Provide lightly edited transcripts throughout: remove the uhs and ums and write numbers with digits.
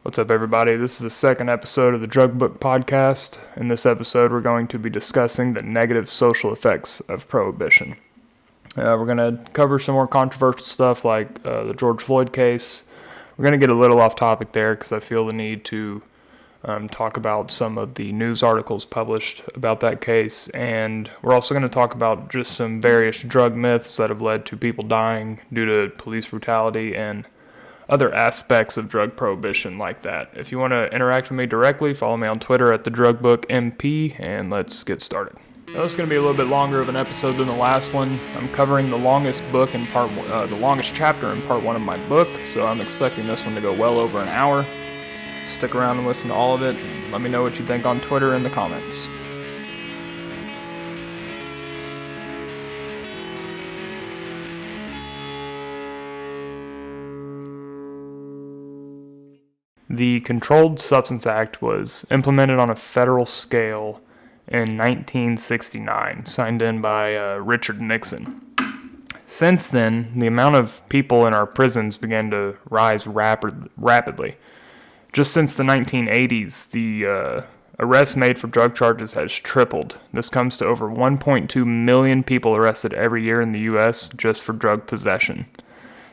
What's up, everybody? This is the second episode of the Drug Book Podcast. In this episode, we're going to be discussing the negative social effects of Prohibition. We're going to cover some more controversial stuff like the George Floyd case. We're going to get a little off topic there because I feel the need to talk about some of the news articles published about that case. And we're also going to talk about just some various drug myths that have led to people dying due to police brutality and other aspects of drug prohibition like that. If you want to interact with me directly, follow me on Twitter at thedrugbookmp, and let's get started. Now, this is going to be a little bit longer of an episode than the last one. I'm covering the longest book in the longest chapter in part one of my book, so I'm expecting this one to go well over an hour. Stick around and listen to all of it, and let me know what you think on Twitter in the comments. The Controlled Substance Act was implemented on a federal scale in 1969, signed in by Richard Nixon. Since then, the amount of people in our prisons began to rise rapidly. Just since the 1980s, the arrests made for drug charges has tripled. This comes to over 1.2 million people arrested every year in the U.S. just for drug possession.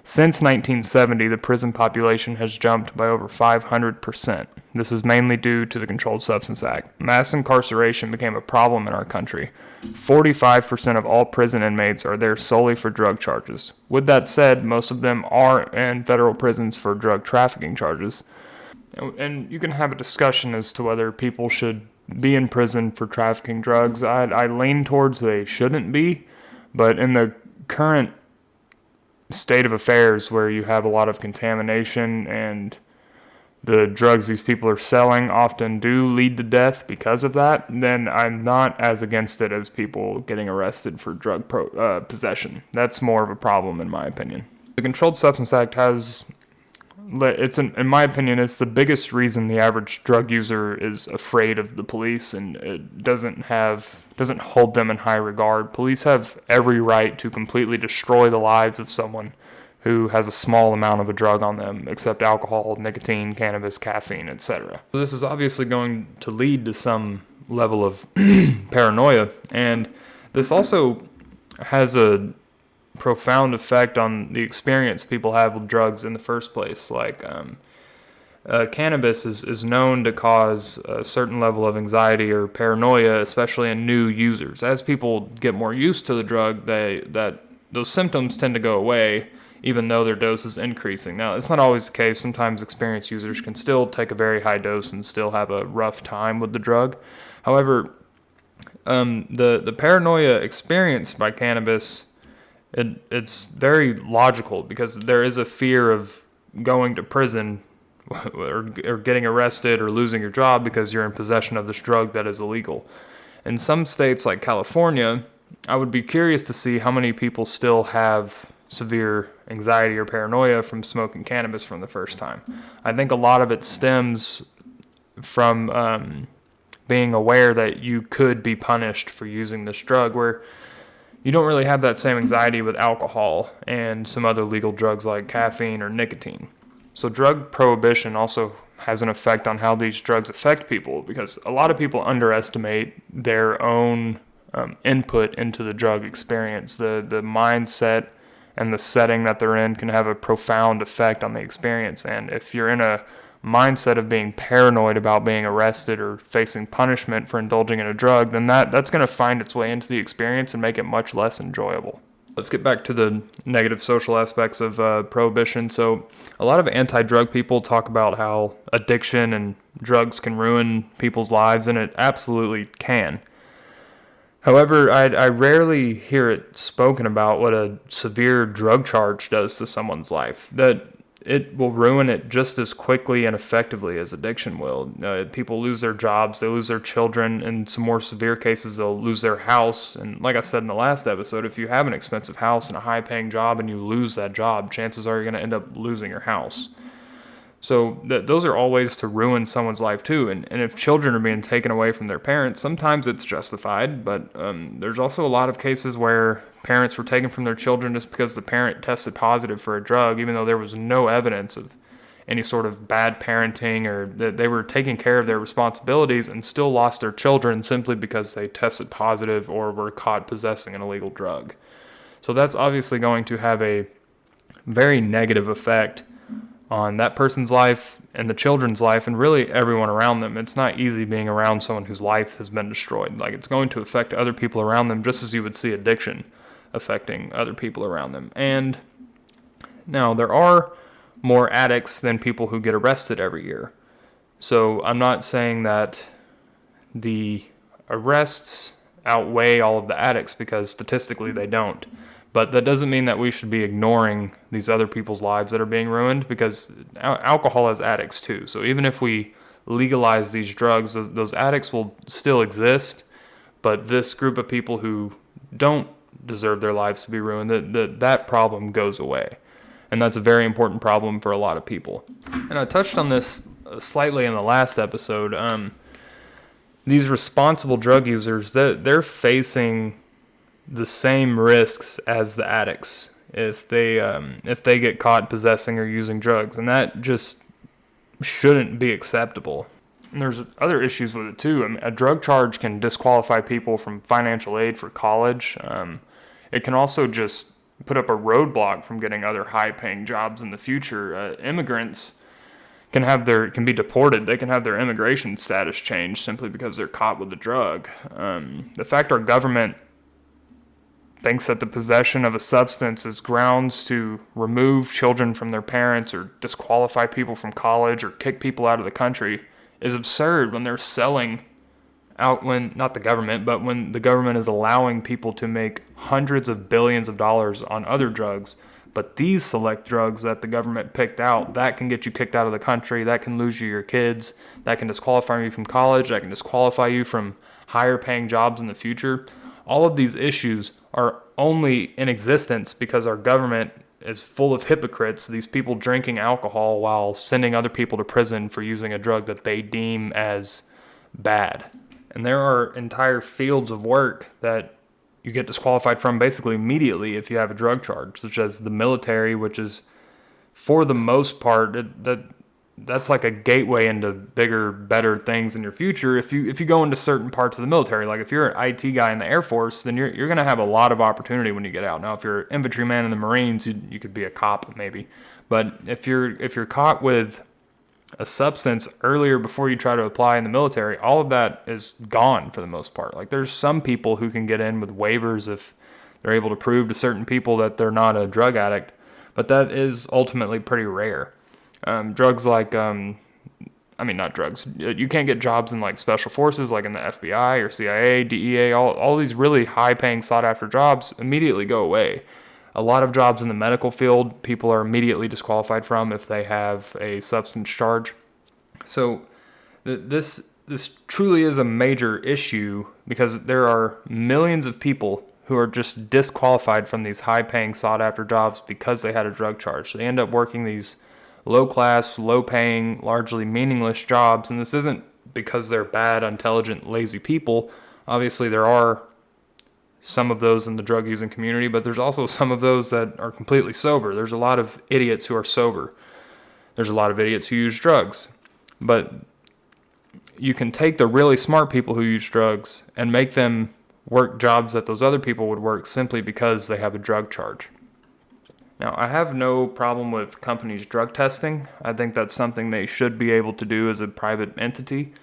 Since 1970, the prison population has jumped by over 500%. This is mainly due to the Controlled Substance Act. Mass incarceration became a problem in our country. 45% of all prison inmates are there solely for drug charges. With that said, most of them are in federal prisons for drug trafficking charges. And you can have a discussion as to whether people should be in prison for trafficking drugs. I lean towards they shouldn't be, but in the current state of affairs where you have a lot of contamination and the drugs these people are selling often do lead to death because of that, then I'm not as against it as people getting arrested for drug possession. That's more of a problem in my opinion. The Controlled Substance Act in my opinion, it's the biggest reason the average drug user is afraid of the police, and it doesn't hold them in high regard. Police have every right to completely destroy the lives of someone who has a small amount of a drug on them, except alcohol, nicotine, cannabis, caffeine, etc. This is obviously going to lead to some level of paranoia, and this also has a profound effect on the experience people have with drugs in the first place. Like cannabis is known to cause a certain level of anxiety or paranoia, especially in new users. As people get more used to the drug, those symptoms tend to go away, even though their dose is increasing. Now, it's not always the case. Sometimes experienced users can still take a very high dose and still have a rough time with the drug. However, the paranoia experienced by cannabis, it's very logical because there is a fear of going to prison or getting arrested or losing your job because you're in possession of this drug that is illegal. In some states like California, I would be curious to see how many people still have severe anxiety or paranoia from smoking cannabis from the first time. I think a lot of it stems from being aware that you could be punished for using this drug, where you don't really have that same anxiety with alcohol and some other legal drugs like caffeine or nicotine. So drug prohibition also has an effect on how these drugs affect people, because a lot of people underestimate their own input into the drug experience. The mindset and the setting that they're in can have a profound effect on the experience. And if you're in a mindset of being paranoid about being arrested or facing punishment for indulging in a drug, then that's going to find its way into the experience and make it much less enjoyable. Let's get back to the negative social aspects of prohibition. So a lot of anti-drug people talk about how addiction and drugs can ruin people's lives, and it absolutely can. However, I rarely hear it spoken about what a severe drug charge does to someone's life, that it will ruin it just as quickly and effectively as addiction will. People lose their jobs, they lose their children, in some more severe cases they'll lose their house. And like I said in the last episode, if you have an expensive house and a high-paying job and you lose that job, chances are you're going to end up losing your house. So those are all ways to ruin someone's life too. And if children are being taken away from their parents, sometimes it's justified, but there's also a lot of cases where parents were taken from their children just because the parent tested positive for a drug, even though there was no evidence of any sort of bad parenting, or that they were taking care of their responsibilities and still lost their children simply because they tested positive or were caught possessing an illegal drug. So that's obviously going to have a very negative effect on that person's life and the children's life and really everyone around them. It's not easy being around someone whose life has been destroyed. Like, it's going to affect other people around them just as you would see addiction affecting other people around them. And now there are more addicts than people who get arrested every year. So I'm not saying that the arrests outweigh all of the addicts, because statistically they don't. But that doesn't mean that we should be ignoring these other people's lives that are being ruined, because alcohol has addicts too. So even if we legalize these drugs, those addicts will still exist. But this group of people who don't deserve their lives to be ruined, that problem goes away. And that's a very important problem for a lot of people. And I touched on this slightly in the last episode. These responsible drug users, they're facing the same risks as the addicts if they get caught possessing or using drugs, and that just shouldn't be acceptable. And there's other issues with it too. I mean, a drug charge can disqualify people from financial aid for college. It can also just put up a roadblock from getting other high-paying jobs in the future. Immigrants can be deported. They can have their immigration status changed simply because they're caught with a drug. The fact our government thinks that the possession of a substance is grounds to remove children from their parents or disqualify people from college or kick people out of the country is absurd when they're selling out, not the government, but when the government is allowing people to make hundreds of billions of dollars on other drugs. But these select drugs that the government picked out, that can get you kicked out of the country, that can lose you your kids, that can disqualify you from college, that can disqualify you from higher paying jobs in the future. All of these issues are only in existence because our government is full of hypocrites, these people drinking alcohol while sending other people to prison for using a drug that they deem as bad. And there are entire fields of work that you get disqualified from basically immediately if you have a drug charge, such as the military, which is, for the most part, that's like a gateway into bigger, better things in your future. If you go into certain parts of the military, like if you're an IT guy in the Air Force, then you're going to have a lot of opportunity when you get out. Now, if you're an infantryman in the Marines, you could be a cop maybe. But if you're caught with a substance earlier before you try to apply in the military, all of that is gone for the most part. Like, there's some people who can get in with waivers if they're able to prove to certain people that they're not a drug addict, but that is ultimately pretty rare. Drugs like, not drugs. You can't get jobs in like special forces, like in the FBI or CIA, DEA, all these really high paying sought after jobs immediately go away. A lot of jobs in the medical field, people are immediately disqualified from if they have a substance charge. So this truly is a major issue because there are millions of people who are just disqualified from these high paying sought after jobs because they had a drug charge. So they end up working these low-class, low-paying, largely meaningless jobs, and this isn't because they're bad, unintelligent, lazy people. Obviously, there are some of those in the drug-using community, but there's also some of those that are completely sober. There's a lot of idiots who are sober. There's a lot of idiots who use drugs. But you can take the really smart people who use drugs and make them work jobs that those other people would work simply because they have a drug charge. Now, I have no problem with companies drug testing. I think that's something they should be able to do as a private entity.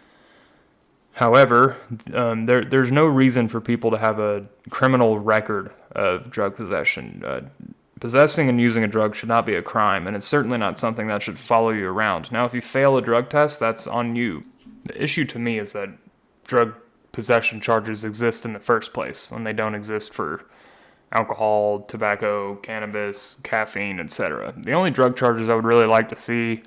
However, there's no reason for people to have a criminal record of drug possession. Possessing and using a drug should not be a crime, and it's certainly not something that should follow you around. Now, if you fail a drug test, that's on you. The issue to me is that drug possession charges exist in the first place when they don't exist for alcohol, tobacco, cannabis, caffeine, etc. The only drug charges I would really like to see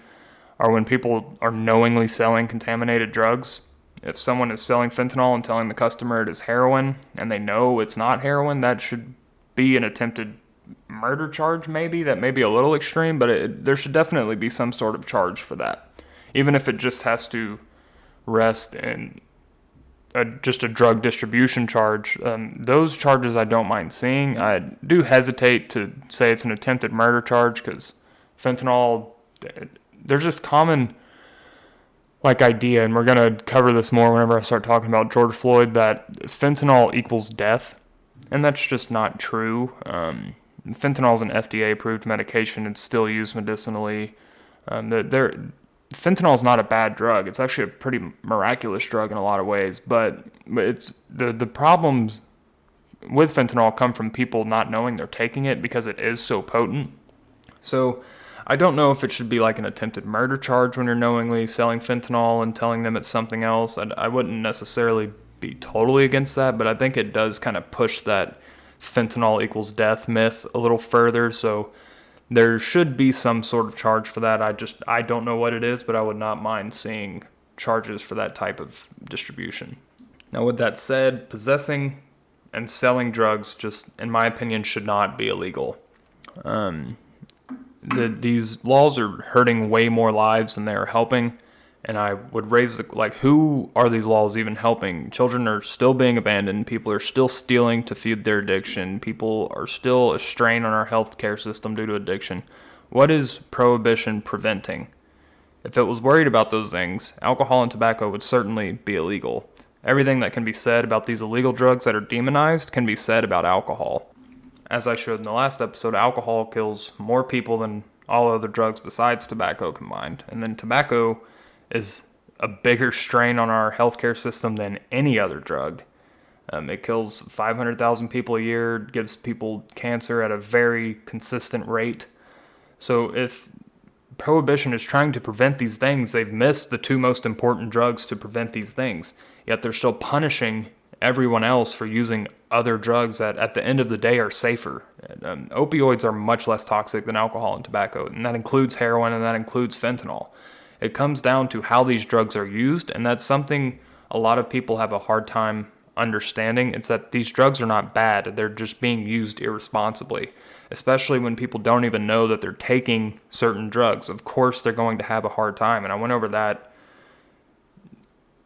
are when people are knowingly selling contaminated drugs. If someone is selling fentanyl and telling the customer it is heroin and they know it's not heroin, that should be an attempted murder charge maybe. That may be a little extreme, but there should definitely be some sort of charge for that. Even if it just has to rest in just a drug distribution charge. Those charges I don't mind seeing. I do hesitate to say it's an attempted murder charge because fentanyl, there's this common idea, and we're going to cover this more whenever I start talking about George Floyd, that fentanyl equals death, and that's just not true. Fentanyl is an FDA-approved medication. It's still used medicinally. Fentanyl is not a bad drug. It's actually a pretty miraculous drug in a lot of ways, but it's the problems with fentanyl come from people not knowing they're taking it because it is so potent. So I don't know if it should be like an attempted murder charge when you're knowingly selling fentanyl and telling them it's something else. I wouldn't necessarily be totally against that, but I think it does kind of push that fentanyl equals death myth a little further. So there should be some sort of charge for that. I don't know what it is, but I would not mind seeing charges for that type of distribution. Now, with that said, possessing and selling drugs just, in my opinion, should not be illegal. These laws are hurting way more lives than they are helping, and I would raise who are these laws even helping? Children are still being abandoned. People are still stealing to feed their addiction. People are still a strain on our healthcare system due to addiction. What is Prohibition preventing? If it was worried about those things, alcohol and tobacco would certainly be illegal. Everything that can be said about these illegal drugs that are demonized can be said about alcohol. As I showed in the last episode, alcohol kills more people than all other drugs besides tobacco combined. And then tobacco is a bigger strain on our healthcare system than any other drug. It kills 500,000 people a year, gives people cancer at a very consistent rate. So if Prohibition is trying to prevent these things, they've missed the two most important drugs to prevent these things. Yet they're still punishing everyone else for using other drugs that at the end of the day are safer. Opioids are much less toxic than alcohol and tobacco, and that includes heroin and that includes fentanyl. It comes down to how these drugs are used, and that's something a lot of people have a hard time understanding. It's that these drugs are not bad, they're just being used irresponsibly, especially when people don't even know that they're taking certain drugs. Of course they're going to have a hard time, and I went over that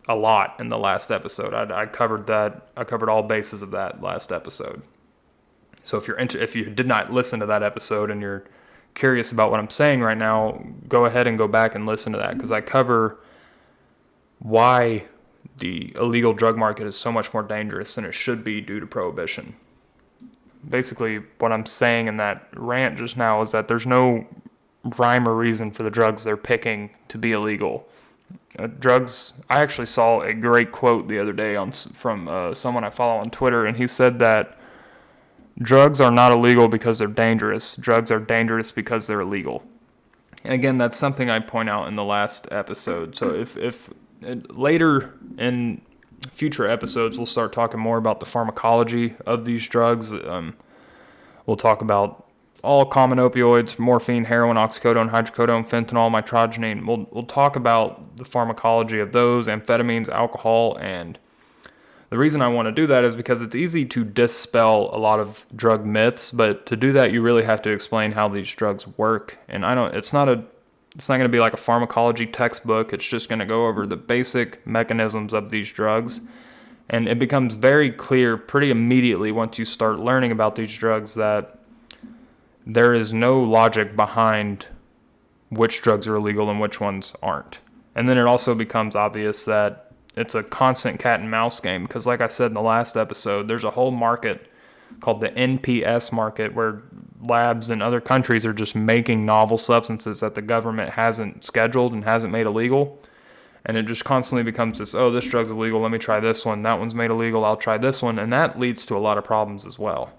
a lot in the last episode. I covered all bases of that last episode. So if you did not listen to that episode and you're curious about what I'm saying right now, go ahead and go back and listen to that, because I cover why the illegal drug market is so much more dangerous than it should be due to Prohibition. Basically, what I'm saying in that rant just now is that there's no rhyme or reason for the drugs they're picking to be illegal. Drugs. I actually saw a great quote the other day from someone I follow on Twitter, and he said that drugs are not illegal because they're dangerous. Drugs are dangerous because they're illegal. And again, that's something I point out in the last episode. So if later in future episodes, we'll start talking more about the pharmacology of these drugs. We'll talk about all common opioids: morphine, heroin, oxycodone, hydrocodone, fentanyl, mitragynine. We'll talk about the pharmacology of those, amphetamines, alcohol, and the reason I want to do that is because it's easy to dispel a lot of drug myths, but to do that, you really have to explain how these drugs work. And it's not going to be like a pharmacology textbook. It's just going to go over the basic mechanisms of these drugs. And it becomes very clear pretty immediately once you start learning about these drugs that there is no logic behind which drugs are illegal and which ones aren't. And then it also becomes obvious that it's a constant cat and mouse game, because like I said in the last episode, there's a whole market called the NPS market where labs in other countries are just making novel substances that the government hasn't scheduled and hasn't made illegal. And it just constantly becomes this, oh, this drug's illegal, let me try this one. That one's made illegal, I'll try this one. And that leads to a lot of problems as well.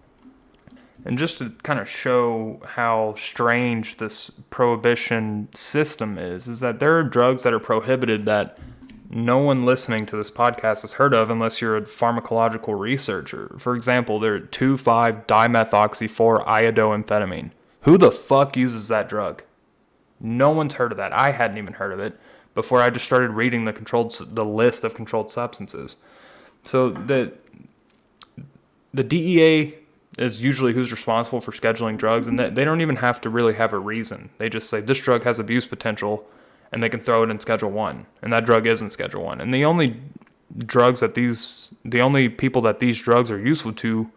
And just to kind of show how strange this prohibition system is that there are drugs that are prohibited that no one listening to this podcast has heard of unless you're a pharmacological researcher. For example, there are 2,5-dimethoxy-4-iodoamphetamine. Who the fuck uses that drug? No one's heard of that. I hadn't even heard of it before I just started reading the list of controlled substances. So the DEA is usually who's responsible for scheduling drugs, and they don't even have to really have a reason. They just say this drug has abuse potential, and they can throw it in Schedule 1, and that drug is in Schedule 1. And the only people that these drugs are useful to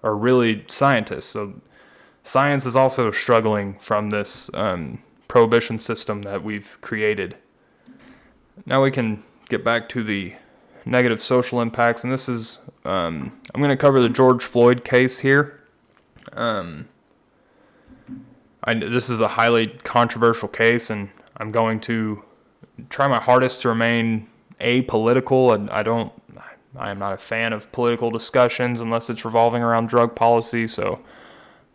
are really scientists. So science is also struggling from this prohibition system that we've created. Now we can get back to the negative social impacts, and this is, I'm going to cover the George Floyd case here. This is a highly controversial case, and I'm going to try my hardest to remain apolitical, and I am not a fan of political discussions unless it's revolving around drug policy, so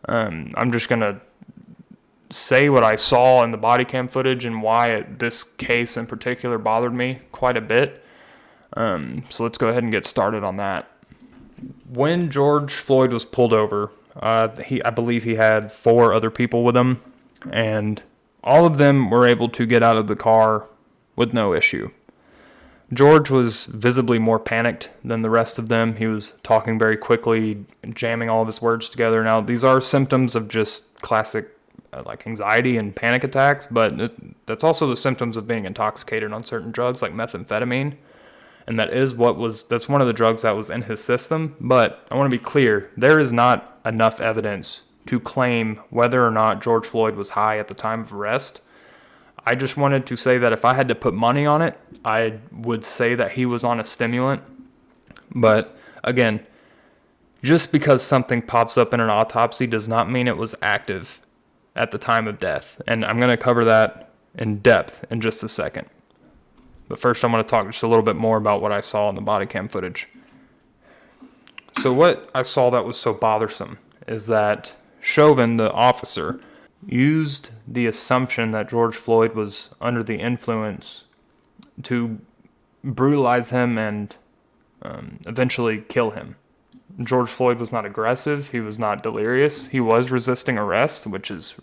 I'm just going to say what I saw in the body cam footage and why this case in particular bothered me quite a bit. So let's go ahead and get started on that. When George Floyd was pulled over, I believe he had 4 other people with him, and all of them were able to get out of the car with no issue. George was visibly more panicked than the rest of them. He was talking very quickly, jamming all of his words together. Now, these are symptoms of just classic like anxiety and panic attacks, but that's also the symptoms of being intoxicated on certain drugs like methamphetamine. And that's one of the drugs that was in his system. But I want to be clear, there is not enough evidence to claim whether or not George Floyd was high at the time of arrest. I just wanted to say that if I had to put money on it, I would say that he was on a stimulant. But again, just because something pops up in an autopsy does not mean it was active at the time of death. And I'm going to cover that in depth in just a second. But first, I'm going to talk just a little bit more about what I saw in the body cam footage. So what I saw that was so bothersome is that Chauvin, the officer, used the assumption that George Floyd was under the influence to brutalize him and eventually kill him. George Floyd was not aggressive. He was not delirious. He was resisting arrest, which is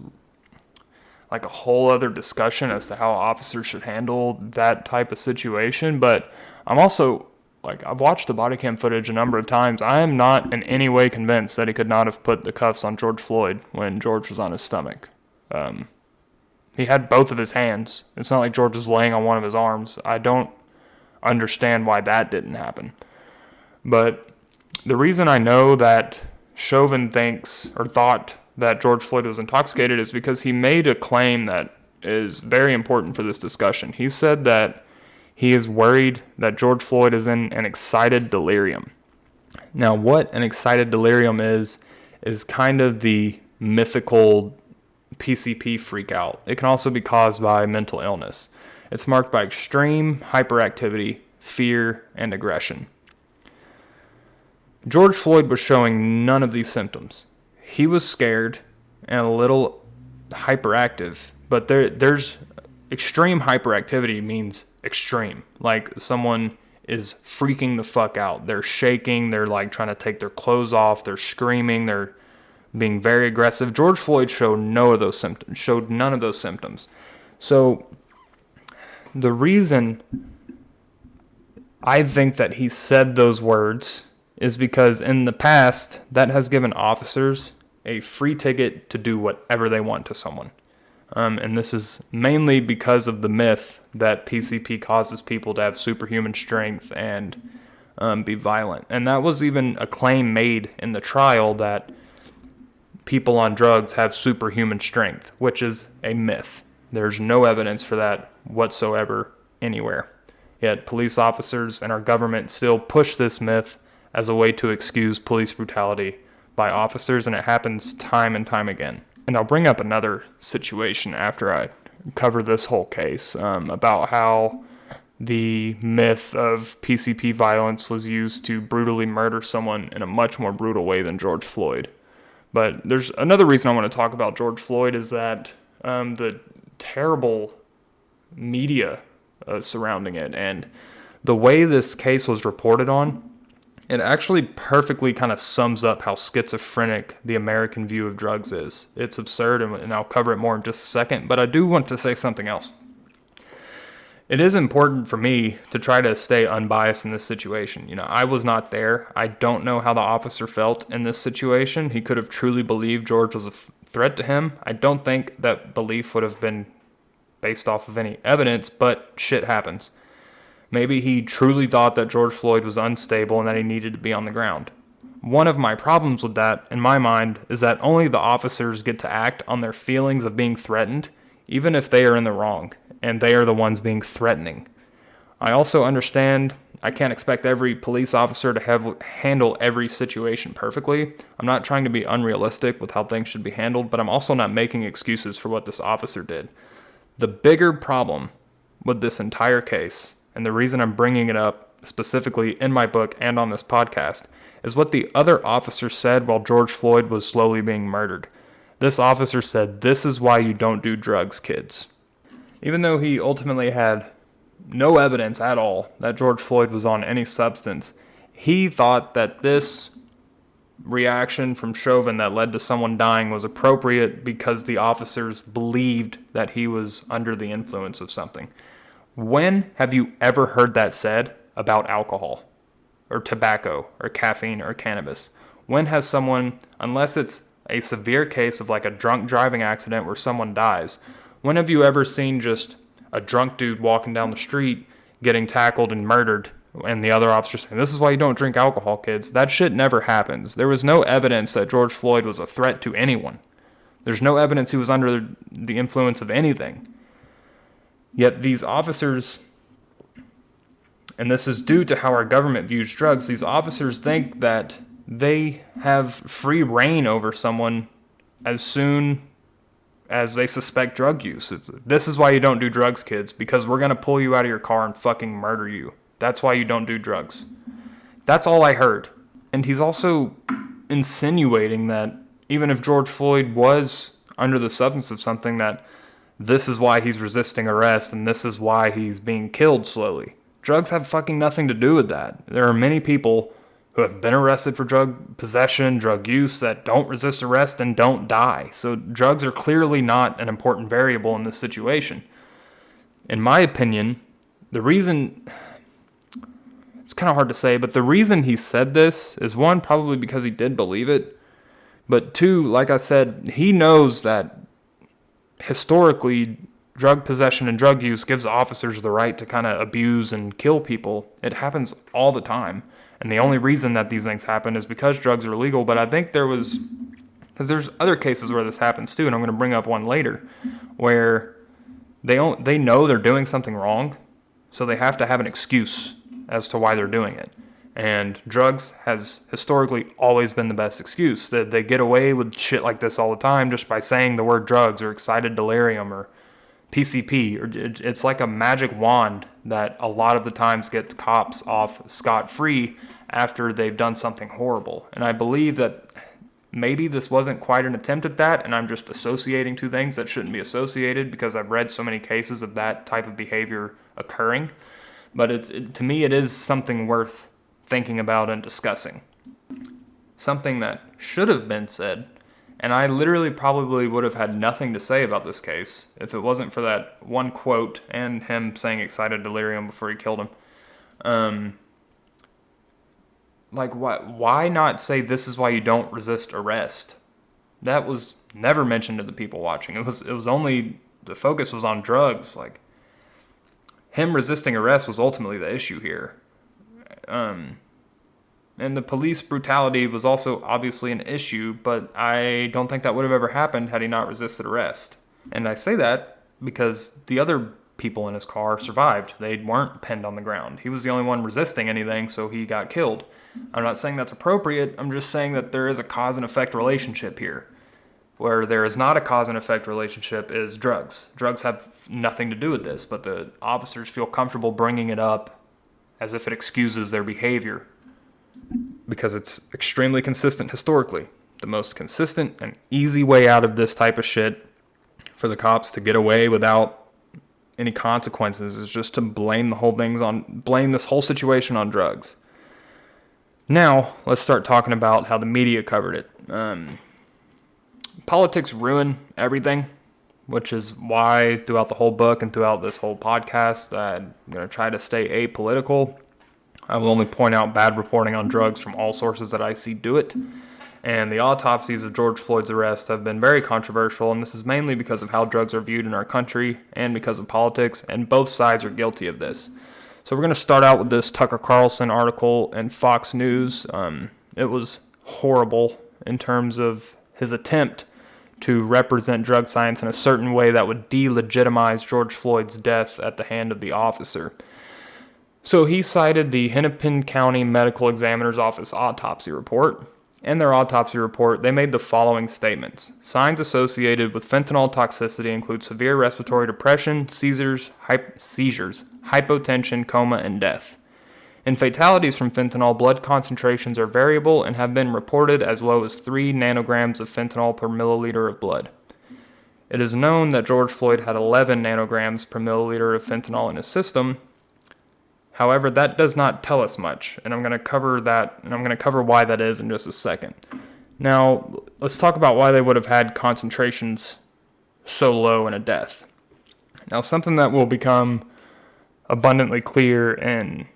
like a whole other discussion as to how officers should handle that type of situation. But I'm also, I've watched the body cam footage a number of times. I am not in any way convinced that he could not have put the cuffs on George Floyd when George was on his stomach. He had both of his hands. It's not like George was laying on one of his arms. I don't understand why that didn't happen. But the reason I know that Chauvin thought that George Floyd was intoxicated is because he made a claim that is very important for this discussion. He said that he is worried that George Floyd is in an excited delirium. Now, what an excited delirium is kind of the mythical PCP freakout. It can also be caused by mental illness. It's marked by extreme hyperactivity, fear, and aggression. George Floyd was showing none of these symptoms. He was scared and a little hyperactive, but there's extreme hyperactivity means extreme. Like someone is freaking the fuck out. They're shaking. They're like trying to take their clothes off. They're screaming. They're being very aggressive. George Floyd showed none of those symptoms. So the reason I think that he said those words is because in the past, that has given officers a free ticket to do whatever they want to someone. And this is mainly because of the myth that PCP causes people to have superhuman strength and be violent. And that was even a claim made in the trial that people on drugs have superhuman strength, which is a myth. There's no evidence for that whatsoever anywhere. Yet police officers and our government still push this myth as a way to excuse police brutality by officers, and it happens time and time again. And I'll bring up another situation after I cover this whole case about how the myth of PCP violence was used to brutally murder someone in a much more brutal way than George Floyd. But there's another reason I want to talk about George Floyd is that the terrible media surrounding it and the way this case was reported on, it actually perfectly kind of sums up how schizophrenic the American view of drugs is. It's absurd, and I'll cover it more in just a second, but I do want to say something else. It is important for me to try to stay unbiased in this situation. You know, I was not there. I don't know how the officer felt in this situation. He could have truly believed George was a threat to him. I don't think that belief would have been based off of any evidence, but shit happens. Maybe he truly thought that George Floyd was unstable and that he needed to be on the ground. One of my problems with that, in my mind, is that only the officers get to act on their feelings of being threatened, even if they are in the wrong and they are the ones being threatening. I also understand I can't expect every police officer to handle every situation perfectly. I'm not trying to be unrealistic with how things should be handled, but I'm also not making excuses for what this officer did. The bigger problem with this entire case, and the reason I'm bringing it up specifically in my book and on this podcast, is what the other officer said while George Floyd was slowly being murdered. This officer said, "This is why you don't do drugs, kids." Even though he ultimately had no evidence at all that George Floyd was on any substance, he thought that this reaction from Chauvin that led to someone dying was appropriate because the officers believed that he was under the influence of something. When have you ever heard that said about alcohol or tobacco or caffeine or cannabis? When has someone, unless it's a severe case of like a drunk driving accident where someone dies, when have you ever seen just a drunk dude walking down the street getting tackled and murdered and the other officer saying, "This is why you don't drink alcohol, kids"? That shit never happens. There was no evidence that George Floyd was a threat to anyone. There's no evidence he was under the influence of anything. Yet these officers, and this is due to how our government views drugs, these officers think that they have free reign over someone as soon as they suspect drug use. This is why you don't do drugs, kids, because we're going to pull you out of your car and fucking murder you. That's why you don't do drugs. That's all I heard. And he's also insinuating that even if George Floyd was under the substance of something, that this is why he's resisting arrest and this is why he's being killed slowly. Drugs have fucking nothing to do with that. There are many people who have been arrested for drug possession, drug use, that don't resist arrest and don't die. So drugs are clearly not an important variable in this situation. In my opinion, the reason, it's kind of hard to say, but the reason he said this is, one, probably because he did believe it, but two, like I said, he knows that historically drug possession and drug use gives officers the right to kind of abuse and kill people. It happens all the time. And the only reason that these things happen is because drugs are illegal. But I think because there's other cases where this happens too, and I'm going to bring up one later, where they know they're doing something wrong, so they have to have an excuse as to why they're doing it. And drugs has historically always been the best excuse. That they get away with shit like this all the time just by saying the word drugs or excited delirium or PCP. Or it's like a magic wand that a lot of the times gets cops off scot-free after they've done something horrible. And I believe that maybe this wasn't quite an attempt at that, and I'm just associating two things that shouldn't be associated because I've read so many cases of that type of behavior occurring. But to me, it is something worth thinking about and discussing. Something that should have been said, and I literally probably would have had nothing to say about this case if it wasn't for that one quote and him saying excited delirium before he killed him. Why not say this is why you don't resist arrest? That was never mentioned to the people watching. It was only, the focus was on drugs. Like, him resisting arrest was ultimately the issue here. And the police brutality was also obviously an issue, but I don't think that would have ever happened had he not resisted arrest. And I say that because the other people in his car survived. They weren't pinned on the ground. He was the only one resisting anything, so he got killed. I'm not saying that's appropriate. I'm just saying that there is a cause and effect relationship here. Where there is not a cause and effect relationship is drugs. Drugs have nothing to do with this, but the officers feel comfortable bringing it up as if it excuses their behavior, because it's extremely consistent historically. The most consistent and easy way out of this type of shit for the cops to get away without any consequences is just to blame this whole situation on drugs. Now, let's start talking about how the media covered it. Politics ruin everything, which is why throughout the whole book and throughout this whole podcast, I'm going to try to stay apolitical. I will only point out bad reporting on drugs from all sources that I see do it. And the autopsies of George Floyd's arrest have been very controversial, and this is mainly because of how drugs are viewed in our country and because of politics, and both sides are guilty of this. So we're going to start out with this Tucker Carlson article in Fox News. It was horrible in terms of his attempt to represent drug science in a certain way that would delegitimize George Floyd's death at the hand of the officer. So he cited the Hennepin County Medical Examiner's Office autopsy report. In their autopsy report, they made the following statements. Signs associated with fentanyl toxicity include severe respiratory depression, seizures, hypotension, coma, and death. In fatalities from fentanyl, blood concentrations are variable and have been reported as low as 3 nanograms of fentanyl per milliliter of blood. It is known that George Floyd had 11 nanograms per milliliter of fentanyl in his system. However, that does not tell us much, and I'm going to cover that, and I'm going to cover why that is in just a second. Now, let's talk about why they would have had concentrations so low in a death. Now, something that will become abundantly clear in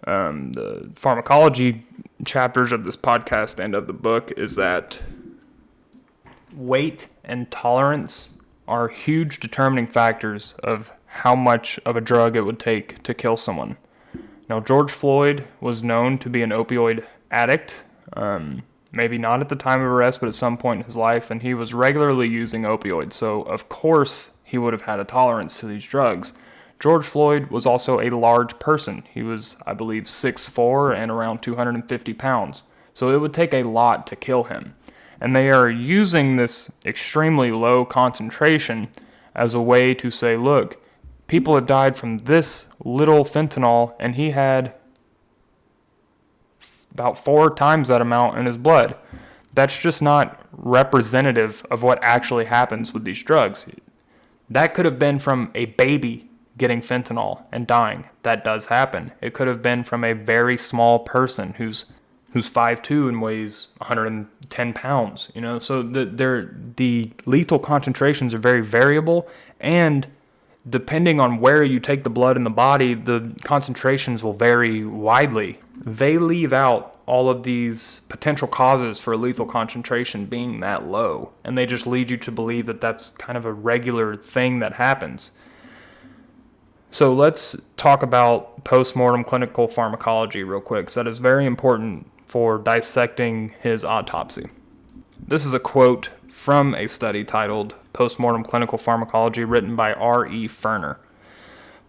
the pharmacology chapters of this podcast and of the book is that weight and tolerance are huge determining factors of how much of a drug it would take to kill someone. Now, George Floyd was known to be an opioid addict, maybe not at the time of arrest, but at some point in his life, and he was regularly using opioids, so of course he would have had a tolerance to these drugs. George Floyd was also a large person. He was, I believe, 6'4" and around 250 pounds. So it would take a lot to kill him. And they are using this extremely low concentration as a way to say, look, people have died from this little fentanyl, and he had about 4 times that amount in his blood. That's just not representative of what actually happens with these drugs. That could have been from a baby getting fentanyl and dying. That does happen. It could have been from a very small person who's 5'2" and weighs 110 pounds. So the lethal concentrations are very variable, and depending on where you take the blood in the body, the concentrations will vary widely. They leave out all of these potential causes for a lethal concentration being that low, and they just lead you to believe that that's kind of a regular thing that happens. So let's talk about postmortem clinical pharmacology real quick, so that is very important for dissecting his autopsy. This is a quote from a study titled Postmortem Clinical Pharmacology, written by R.E. Ferner.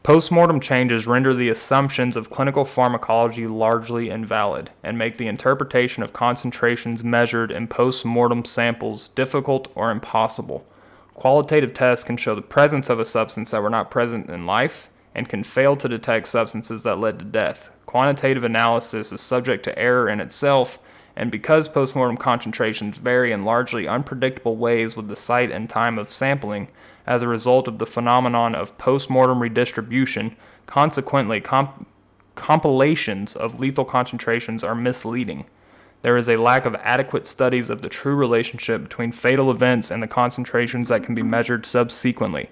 Postmortem changes render the assumptions of clinical pharmacology largely invalid and make the interpretation of concentrations measured in postmortem samples difficult or impossible. Qualitative tests can show the presence of a substance that were not present in life and can fail to detect substances that led to death. Quantitative analysis is subject to error in itself, and because postmortem concentrations vary in largely unpredictable ways with the site and time of sampling as a result of the phenomenon of postmortem redistribution, consequently compilations of lethal concentrations are misleading. There is a lack of adequate studies of the true relationship between fatal events and the concentrations that can be measured subsequently.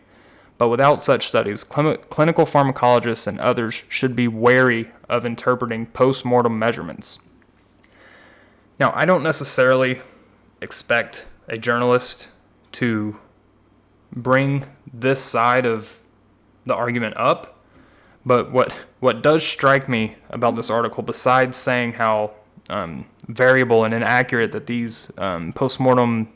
But without such studies, clinical pharmacologists and others should be wary of interpreting postmortem measurements. Now, I don't necessarily expect a journalist to bring this side of the argument up, but what does strike me about this article, besides saying how variable and inaccurate that these postmortem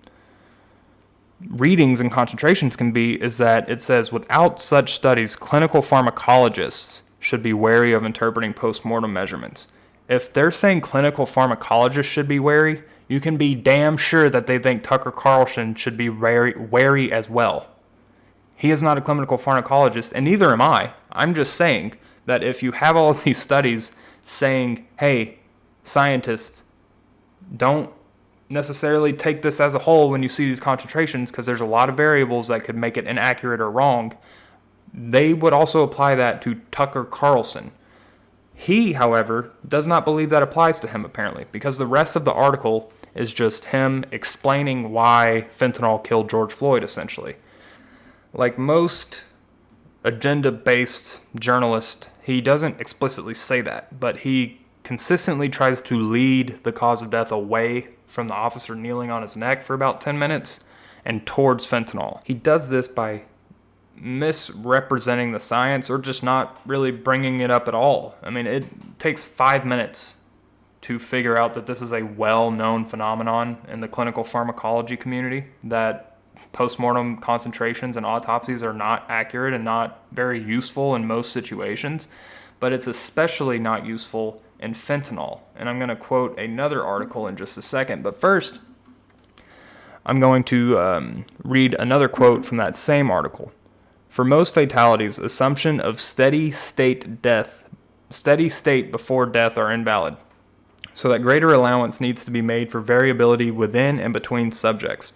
readings and concentrations can be, is that it says, without such studies, clinical pharmacologists should be wary of interpreting postmortem measurements. If they're saying clinical pharmacologists should be wary, you can be damn sure that they think Tucker Carlson should be wary as well. He is not a clinical pharmacologist, and neither am I. I'm just saying that if you have all of these studies saying, hey, scientists, don't necessarily take this as a whole when you see these concentrations, because there's a lot of variables that could make it inaccurate or wrong, they would also apply that to Tucker Carlson. He, however, does not believe that applies to him, apparently, because the rest of the article is just him explaining why fentanyl killed George Floyd, essentially. Like most agenda-based journalists, he doesn't explicitly say that, but he consistently tries to lead the cause of death away from the officer kneeling on his neck for about 10 minutes and towards fentanyl. He does this by misrepresenting the science or just not really bringing it up at all. I mean, it takes 5 minutes to figure out that this is a well-known phenomenon in the clinical pharmacology community, that postmortem concentrations and autopsies are not accurate and not very useful in most situations, but it's especially not useful in fentanyl. And I'm going to quote another article in just a second. But first, I'm going to read another quote from that same article. For most fatalities, assumption of steady state before death are invalid, so that greater allowance needs to be made for variability within and between subjects.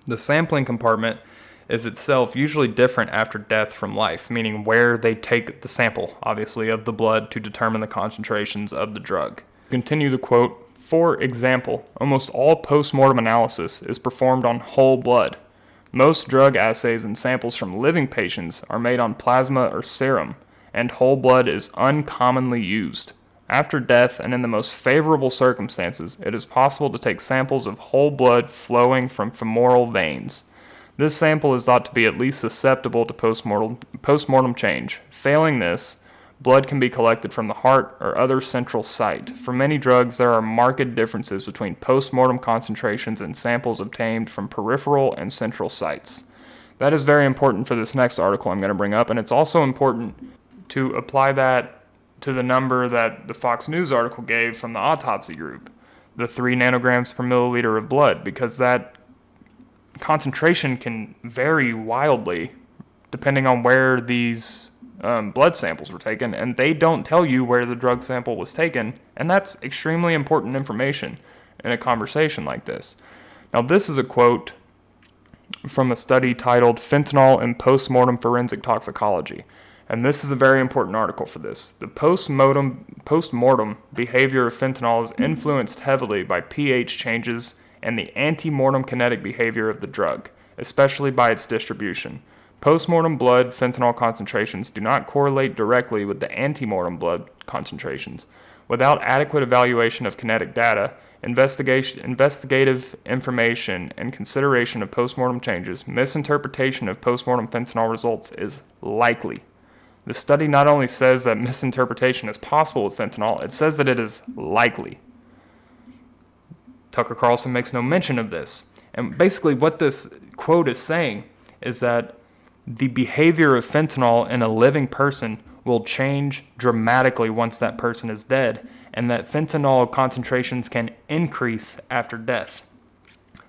The sampling compartment is itself usually different after death from life, meaning where they take the sample, obviously, of the blood to determine the concentrations of the drug. Continue the quote. For example, almost all postmortem analysis is performed on whole blood. Most drug assays and samples from living patients are made on plasma or serum, and whole blood is uncommonly used. After death and in the most favorable circumstances, it is possible to take samples of whole blood flowing from femoral veins. This sample is thought to be at least susceptible to postmortem change. Failing this, blood can be collected from the heart or other central site. For many drugs, there are marked differences between postmortem concentrations and samples obtained from peripheral and central sites. That is very important for this next article I'm going to bring up, and it's also important to apply that to the number that the Fox News article gave from the autopsy group, the 3 nanograms per milliliter of blood, because that concentration can vary wildly depending on where these blood samples were taken, and they don't tell you where the drug sample was taken, and that's extremely important information in a conversation like this. Now, this is a quote from a study titled Fentanyl in Postmortem Forensic Toxicology, and this is a very important article for this. The postmortem behavior of fentanyl is influenced heavily by pH changes and the antemortem kinetic behavior of the drug, especially by its distribution. Postmortem blood fentanyl concentrations do not correlate directly with the antemortem blood concentrations. Without adequate evaluation of kinetic data, investigative information, and consideration of postmortem changes, misinterpretation of postmortem fentanyl results is likely. The study not only says that misinterpretation is possible with fentanyl, it says that it is likely. Tucker Carlson makes no mention of this. And basically what this quote is saying is that the behavior of fentanyl in a living person will change dramatically once that person is dead, and that fentanyl concentrations can increase after death.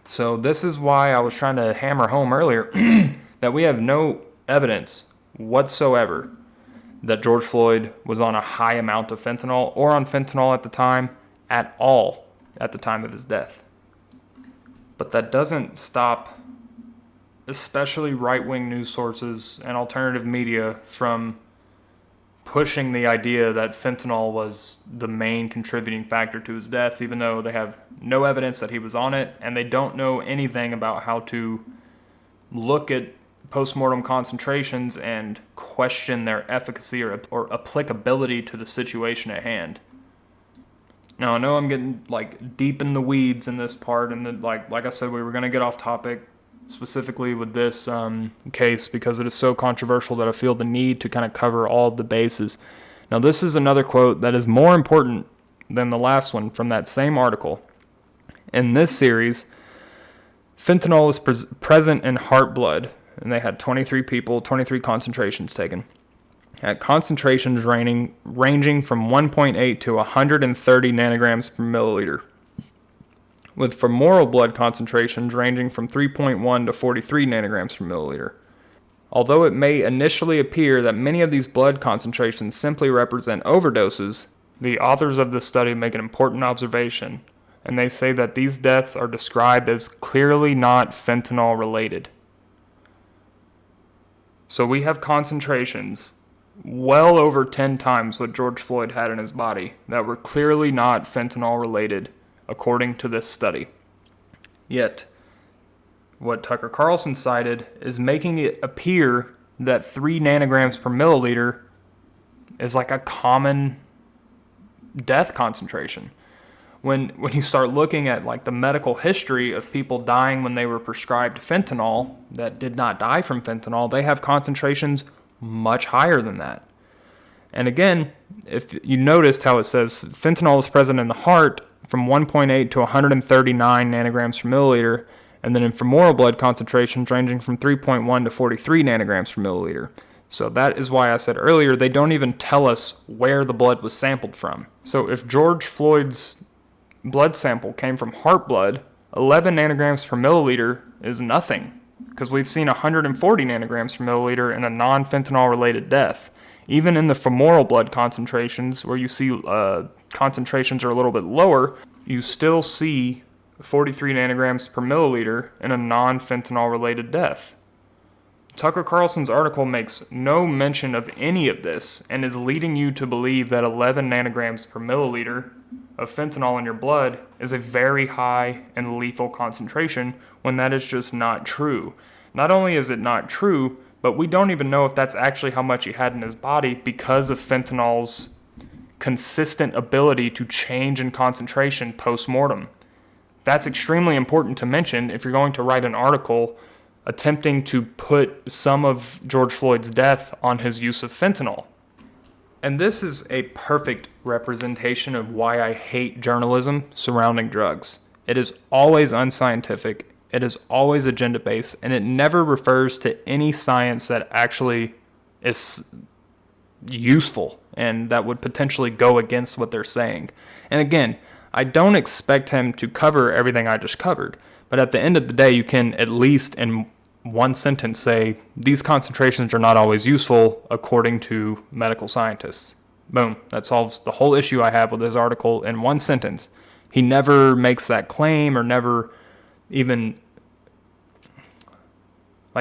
So this is why I was trying to hammer home earlier that we have no evidence whatsoever that George Floyd was on a high amount of fentanyl or on fentanyl at the time at all at the time of his death. But that doesn't stop especially right-wing news sources and alternative media from pushing the idea that fentanyl was the main contributing factor to his death, even though they have no evidence that he was on it, and they don't know anything about how to look at postmortem concentrations and question their efficacy or applicability to the situation at hand. Now, I know I'm getting deep in the weeds in this part, and like I said, we were going to get off topic specifically with this case because it is so controversial that I feel the need to kind of cover all of the bases. Now, this is another quote that is more important than the last one from that same article. In this series, fentanyl is present in heart blood, and they had 23 people, 23 concentrations taken, at concentrations ranging from 1.8 to 130 nanograms per milliliter, with femoral blood concentrations ranging from 3.1 to 43 nanograms per milliliter. Although it may initially appear that many of these blood concentrations simply represent overdoses, the authors of this study make an important observation, and they say that these deaths are described as clearly not fentanyl related. So we have concentrations well over 10 times what George Floyd had in his body that were clearly not fentanyl related, according to this study. Yet, what Tucker Carlson cited is making it appear that 3 nanograms per milliliter is like a common death concentration. When you start looking at the medical history of people dying when they were prescribed fentanyl that did not die from fentanyl, they have concentrations much higher than that. And again, if you noticed how it says fentanyl is present in the heart from 1.8 to 139 nanograms per milliliter, And then in femoral blood concentrations ranging from 3.1 to 43 nanograms per milliliter. So that is why I said earlier they don't even tell us where the blood was sampled from. So if George Floyd's blood sample came from heart blood, 11 nanograms per milliliter is nothing, because we've seen 140 nanograms per milliliter in a non-fentanyl related death. Even in the femoral blood concentrations, where you see concentrations are a little bit lower, you still see 43 nanograms per milliliter in a non-fentanyl related death. Tucker Carlson's article makes no mention of any of this and is leading you to believe that 11 nanograms per milliliter of fentanyl in your blood is a very high and lethal concentration, when that is just not true. Not only is it not true, but we don't even know if that's actually how much he had in his body because of fentanyl's consistent ability to change in concentration post-mortem. That's extremely important to mention if you're going to write an article attempting to put some of George Floyd's death on his use of fentanyl. And this is a perfect representation of why I hate journalism surrounding drugs. It is always unscientific, it is always agenda-based, and it never refers to any science that actually is useful and that would potentially go against what they're saying. And again, I don't expect him to cover everything I just covered, but at the end of the day, you can at least in one sentence say, these concentrations are not always useful according to medical scientists. Boom. That solves the whole issue I have with this article in one sentence. He never makes that claim or never even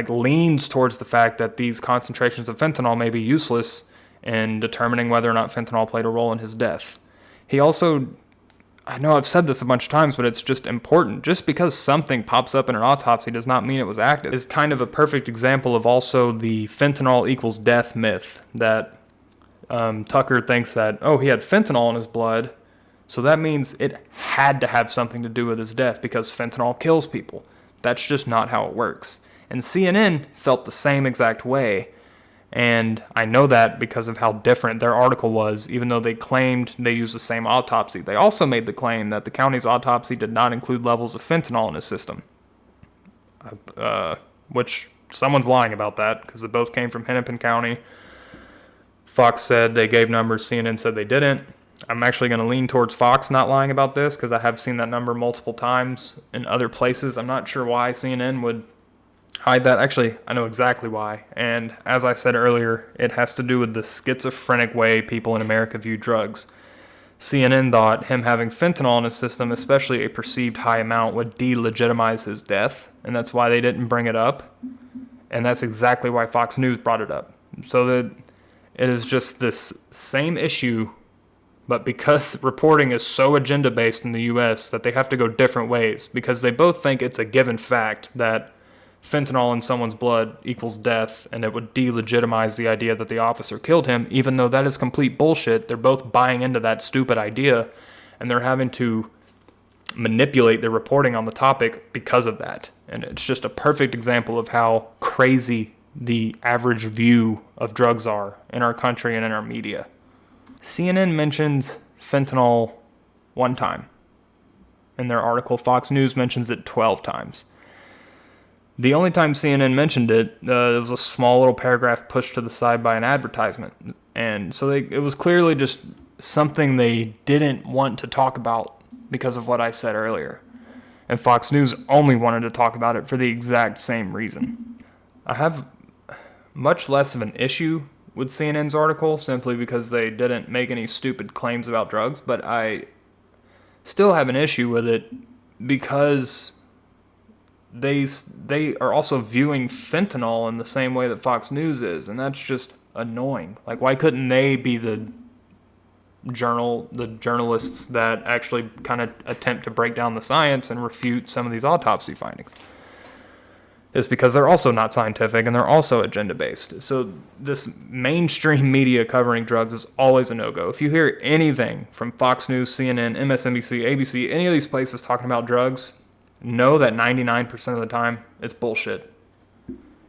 leans towards the fact that these concentrations of fentanyl may be useless in determining whether or not fentanyl played a role in his death. He also, I know I've said this a bunch of times, but it's just important. Just because something pops up in an autopsy does not mean it was active. It's kind of a perfect example of also the fentanyl equals death myth that Tucker thinks that, oh, he had fentanyl in his blood, so that means it had to have something to do with his death because fentanyl kills people. That's just not how it works. And CNN felt the same exact way. And I know that because of how different their article was, even though they claimed they used the same autopsy. They also made the claim that the county's autopsy did not include levels of fentanyl in his system. Which someone's lying about that, because they both came from Hennepin County. Fox said they gave numbers, CNN said they didn't. I'm actually going to lean towards Fox not lying about this, because I have seen that number multiple times in other places. I'm not sure why CNN would hide that. Actually, I know exactly why. And as I said earlier, it has to do with the schizophrenic way people in America view drugs. CNN thought him having fentanyl in his system, especially a perceived high amount, would delegitimize his death, and that's why they didn't bring it up. And that's exactly why Fox News brought it up. So that it is just this same issue, but because reporting is so agenda-based in the U.S. that they have to go different ways, because they both think it's a given fact that fentanyl in someone's blood equals death, and it would delegitimize the idea that the officer killed him, even though that is complete bullshit. They're both buying into that stupid idea, and they're having to manipulate their reporting on the topic because of that. And it's just a perfect example of how crazy the average view of drugs are in our country and in our media. CNN mentions fentanyl one time. In their article, Fox News mentions it 12 times. The only time CNN mentioned it, there was a small little paragraph pushed to the side by an advertisement. And so it was clearly just something they didn't want to talk about because of what I said earlier. And Fox News only wanted to talk about it for the exact same reason. I have much less of an issue with CNN's article simply because they didn't make any stupid claims about drugs, but I still have an issue with it because they are also viewing fentanyl in the same way that Fox News is, and that's just annoying. Like, why couldn't they be the journalists that actually kind of attempt to break down the science and refute some of these autopsy findings? It's because they're also not scientific and they're also agenda-based. So this mainstream media covering drugs is always a no-go. If you hear anything from Fox News, CNN, MSNBC, ABC, any of these places talking about drugs, know that 99% of the time it's bullshit.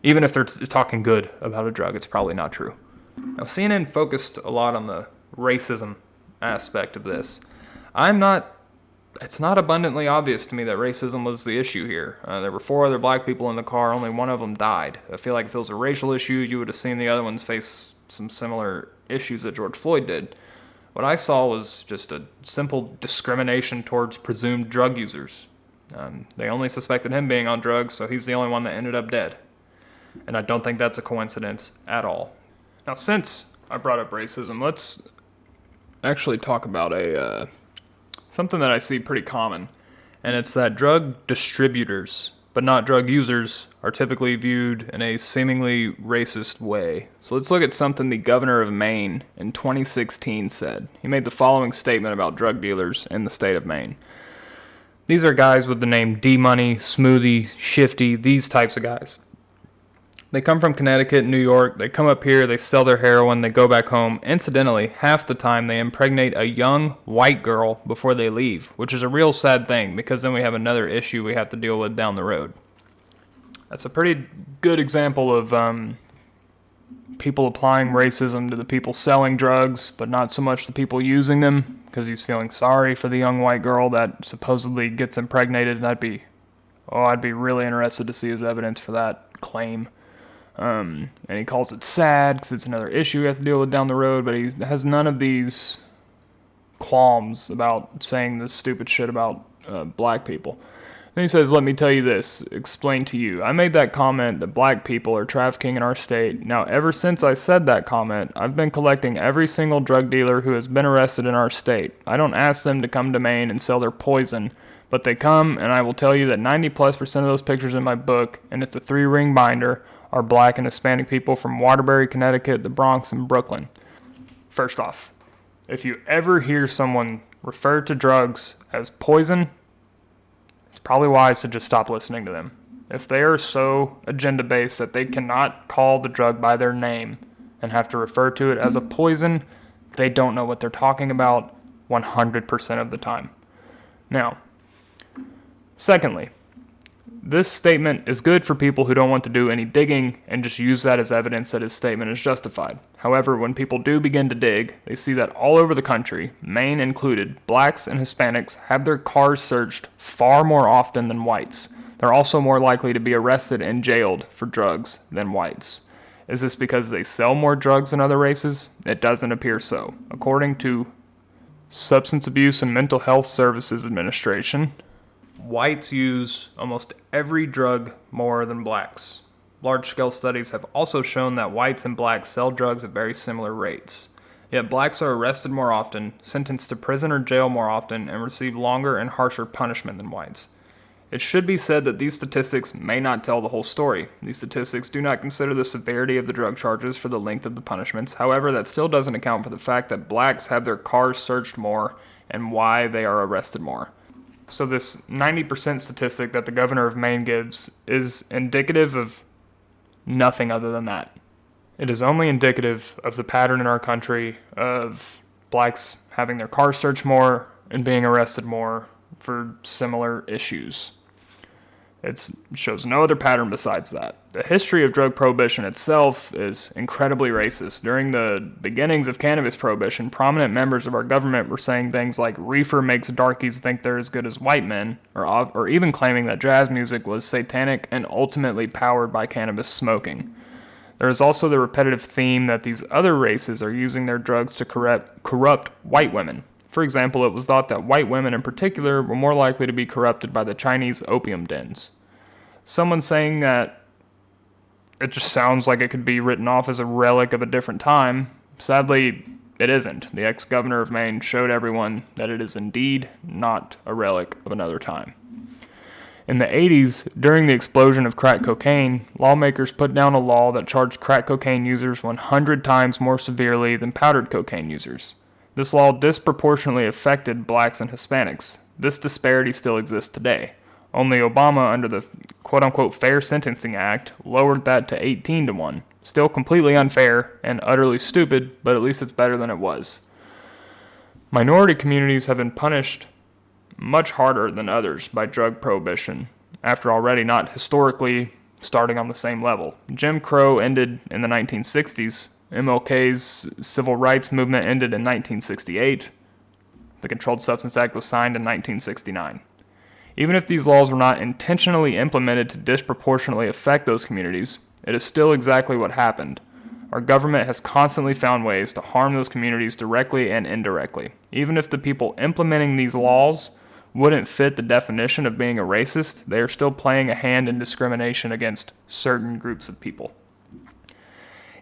Even if they're talking good about a drug, it's probably not true. Now, CNN focused a lot on the racism aspect of this. I'm not It's not abundantly obvious to me that racism was the issue here. There were 4 other black people in the car, only one of them died. I feel like if it was a racial issue, you would have seen the other ones face some similar issues that George Floyd did. What I saw was just a simple discrimination towards presumed drug users. They only suspected him being on drugs, so he's the only one that ended up dead. And I don't think that's a coincidence at all. Now, since I brought up racism, let's actually talk about something that I see pretty common, and it's that drug distributors, but not drug users, are typically viewed in a seemingly racist way. So let's look at something the governor of Maine in 2016 said. He made the following statement about drug dealers in the state of Maine. These are guys with the name D-Money, Smoothie, Shifty, these types of guys. They come from Connecticut, New York, they come up here, they sell their heroin, they go back home. Incidentally, half the time they impregnate a young white girl before they leave, which is a real sad thing because then we have another issue we have to deal with down the road. That's a pretty good example of people applying racism to the people selling drugs, but not so much the people using them, because he's feeling sorry for the young white girl that supposedly gets impregnated, and I'd be really interested to see his evidence for that claim. And he calls it sad because it's another issue we have to deal with down the road, but he has none of these qualms about saying this stupid shit about black people. Then he says, let me tell you this, explain to you. I made that comment that black people are trafficking in our state. Now, ever since I said that comment, I've been collecting every single drug dealer who has been arrested in our state. I don't ask them to come to Maine and sell their poison, but they come, and I will tell you that 90+% of those pictures in my book, and it's a 3-ring binder, are black and Hispanic people from Waterbury, Connecticut, the Bronx, and Brooklyn. First off, if you ever hear someone refer to drugs as poison, it's probably wise to just stop listening to them. If they are so agenda-based that they cannot call the drug by their name and have to refer to it as a poison, they don't know what they're talking about 100% of the time. Now, secondly, this statement is good for people who don't want to do any digging and just use that as evidence that his statement is justified. However, when people do begin to dig, they see that all over the country, Maine included, blacks and Hispanics have their cars searched far more often than whites. They're also more likely to be arrested and jailed for drugs than whites. Is this because they sell more drugs than other races? It doesn't appear so. According to Substance Abuse and Mental Health Services Administration, whites use almost every drug more than blacks. Large-scale studies have also shown that whites and blacks sell drugs at very similar rates. Yet blacks are arrested more often, sentenced to prison or jail more often, and receive longer and harsher punishment than whites. It should be said that these statistics may not tell the whole story. These statistics do not consider the severity of the drug charges for the length of the punishments. However, that still doesn't account for the fact that blacks have their cars searched more and why they are arrested more. So this 90% statistic that the governor of Maine gives is indicative of nothing other than that. It is only indicative of the pattern in our country of blacks having their cars searched more and being arrested more for similar issues. It shows no other pattern besides that. The history of drug prohibition itself is incredibly racist. During the beginnings of cannabis prohibition, prominent members of our government were saying things like reefer makes darkies think they're as good as white men, or even claiming that jazz music was satanic and ultimately powered by cannabis smoking. There is also the repetitive theme that these other races are using their drugs to corrupt white women. For example, it was thought that white women in particular were more likely to be corrupted by the Chinese opium dens. Someone saying that it just sounds like it could be written off as a relic of a different time. Sadly, it isn't. The ex-governor of Maine showed everyone that it is indeed not a relic of another time. In the 80s, during the explosion of crack cocaine, lawmakers put down a law that charged crack cocaine users 100 times more severely than powdered cocaine users. This law disproportionately affected blacks and Hispanics. This disparity still exists today. Only Obama, under the quote-unquote Fair Sentencing Act, lowered that to 18 to 1. Still completely unfair and utterly stupid, but at least it's better than it was. Minority communities have been punished much harder than others by drug prohibition, after already not historically starting on the same level. Jim Crow ended in the 1960s. MLK's civil rights movement ended in 1968. the Controlled Substance Act was signed in 1969. Even if these laws were not intentionally implemented to disproportionately affect those communities, it is still exactly what happened. Our government has constantly found ways to harm those communities directly and indirectly. Even if the people implementing these laws wouldn't fit the definition of being a racist, they are still playing a hand in discrimination against certain groups of people.